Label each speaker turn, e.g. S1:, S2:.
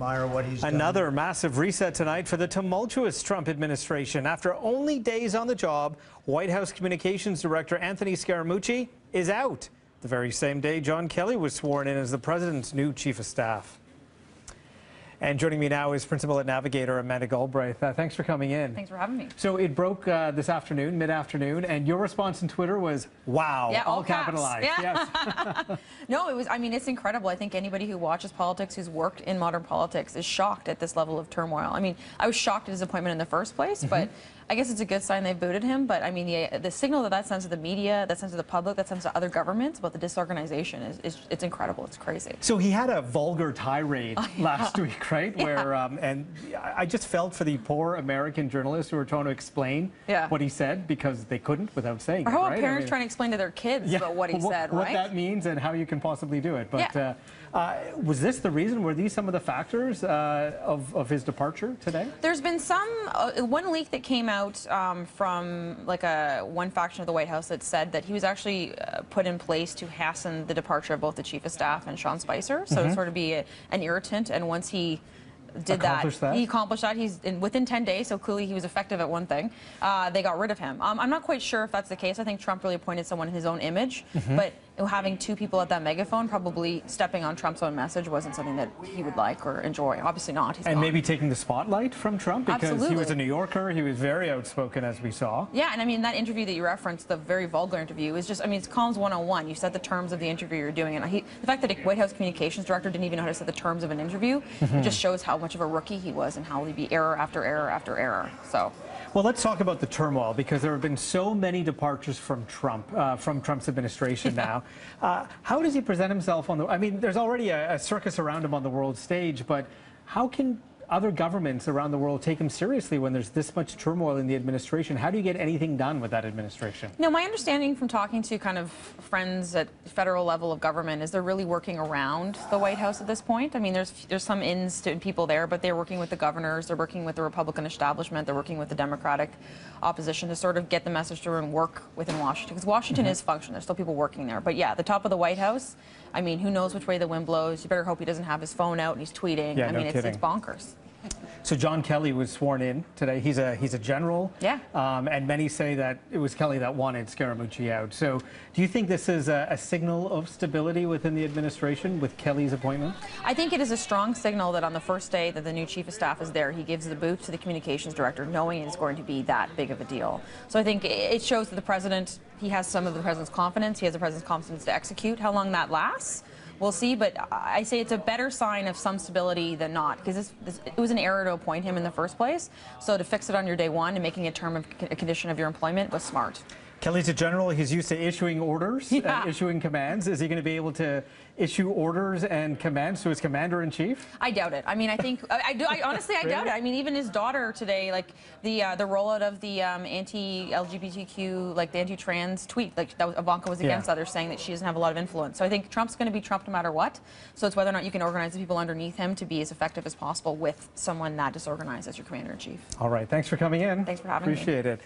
S1: admire what he's done.
S2: Another massive reset tonight for the tumultuous Trump administration. After only days on the job, White House Communications Director Anthony Scaramucci is out. The very same day John Kelly was sworn in as the president's new chief of staff. And joining me now is Principal at Navigator Amanda Galbraith. Thanks for coming in.
S3: Thanks for having me.
S2: So it broke this afternoon, mid-afternoon, and your response on Twitter was, wow,
S3: yeah,
S2: all capitalized.
S3: Yeah.
S2: Yes.
S3: No, it was, I mean, it's incredible. I think anybody who watches politics, who's worked in modern politics, is shocked at this level of turmoil. I mean, I was shocked at his appointment in the first place, but I guess it's a good sign they've booted him. But I mean, the signal that sends to the media, that sends to the public, that sends to other governments about the disorganization it's incredible. It's crazy.
S2: So he had a vulgar tirade last week, right?
S3: Yeah.
S2: Where and I just felt for the poor American journalists who were trying to explain what he said because they couldn't without saying
S3: or how
S2: it, right?
S3: parents trying to explain to their kids about what he said, right?
S2: What that means and how you can possibly do it. But was this the reason? Were these some of the factors of his departure today?
S3: There's been some one leak that came out from like one faction of the White House that said that he was actually put in place to hasten the departure of both the chief of staff and Sean Spicer, so to sort of be an irritant. And once he did that, he accomplished that. He's within 10 days, so clearly he was effective at one thing. They got rid of him. I'm not quite sure if that's the case. I think Trump really appointed someone in his own image, but having two people at that megaphone, probably stepping on Trump's own message, wasn't something that he would like or enjoy. Obviously not. He's
S2: and
S3: gone.
S2: Maybe taking the spotlight from Trump because he was a New Yorker. He was very outspoken, as we saw. Yeah,
S3: and I mean that interview that you referenced, the very vulgar interview, is just, I mean, it's comms 101. You set the terms of the interview you're doing, and the fact that a White House communications director didn't even know how to set the terms of an interview, it just shows how much of a rookie he was and how he'd be error after error after error. So.
S2: Well, let's talk about the turmoil because there have been so many departures from Trump, from Trump's administration now. How does he present himself on the? I mean, there's already a circus around him on the world stage, but how can other governments around the world take him seriously when there's this much turmoil in the administration? How do you get anything done with that administration?
S3: No, my understanding from talking to kind of friends at federal level of government is they're really working around the White House at this point. I mean, there's some ins to people there, but they're working with the governors, they're working with the Republican establishment, they're working with the Democratic opposition to sort of get the message through and work within Washington. Because Washington is functioning, there's still people working there. But yeah, the top of the White House, I mean, who knows which way the wind blows? You better hope he doesn't have his phone out and he's tweeting.
S2: Yeah,
S3: I mean,
S2: no
S3: it's bonkers.
S2: So John Kelly was sworn in today. He's a general.
S3: Yeah.
S2: And many say that it was Kelly that wanted Scaramucci out. So do you think this is a signal of stability within the administration with Kelly's appointment?
S3: I think it is a strong signal that on the first day that the new chief of staff is there, he gives the boot to the communications director, knowing it's going to be that big of a deal. So I think it shows that the president, he has some of the president's confidence. He has the president's confidence to execute. How long that lasts, we'll see, but I say it's a better sign of some stability than not, because it was an error to appoint him in the first place. So to fix it on your day one and making it a condition of your employment was smart.
S2: Kelly's a general. He's used to issuing orders and issuing commands. Is he going to be able to issue orders and commands to his commander-in-chief?
S3: I doubt it. I mean, I think I honestly doubt it. I mean, even his daughter today, like the rollout of the anti-LGBTQ, like the anti-trans tweet, like that Ivanka was against others, saying that she doesn't have a lot of influence. So I think Trump's going to be Trump no matter what. So it's whether or not you can organize the people underneath him to be as effective as possible with someone that disorganized as your commander-in-chief.
S2: All right. Thanks for coming in.
S3: Thanks for having me.
S2: Appreciate it.